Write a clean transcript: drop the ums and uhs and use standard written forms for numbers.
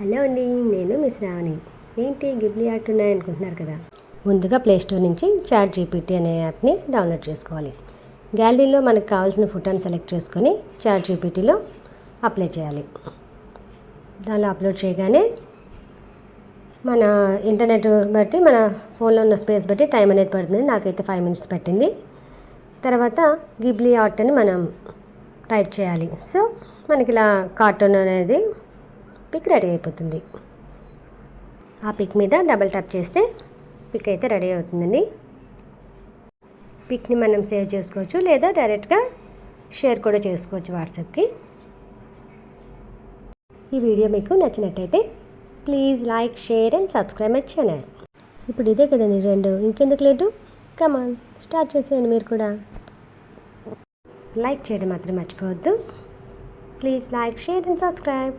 Hello అండి, నేను miss రావణి. ఏంటి గిబ్లీ ఆర్ట్ ఉన్నాయనుకుంటున్నారు కదా. ముందుగా ప్లేస్టోర్ నుంచి చాట్ జీపీటీ అనే యాప్ని డౌన్లోడ్ చేసుకోవాలి. గ్యాలరీలో మనకు కావాల్సిన ఫోటోని సెలెక్ట్ చేసుకొని చాట్ జీపీటీలో అప్లై చేయాలి. దానిలో అప్లోడ్ చేయగానే మన ఇంటర్నెట్ బట్టి మన ఫోన్లో ఉన్న స్పేస్ బట్టి టైం అనేది పడుతుంది. నాకైతే 5 minutes పట్టింది. తర్వాత గిబ్లీ ఆర్ట్ అని మనం టైప్ చేయాలి. సో మనకి ఇలా కార్టూన్ అనేది పిక్ రెడీ అయిపోతుంది. ఆ పిక్ మీద డబుల్ ట్యాప్ చేస్తే పిక్ అయితే రెడీ అవుతుందండి. పిక్ని మనం సేవ్ చేసుకోవచ్చు లేదా డైరెక్ట్గా షేర్ కూడా చేసుకోవచ్చు వాట్సాప్కి. ఈ వీడియో మీకు నచ్చినట్టయితే please like, share and subscribe my channel. ఇప్పుడు ఇదే కదండి ట్రెండ్, ఇంకెందుకు లేటు, కమాన్ స్టార్ట్ చేసేయండి. మీరు కూడా లైక్ చేయడం మాత్రం మర్చిపోవద్దు. Please like, share and subscribe.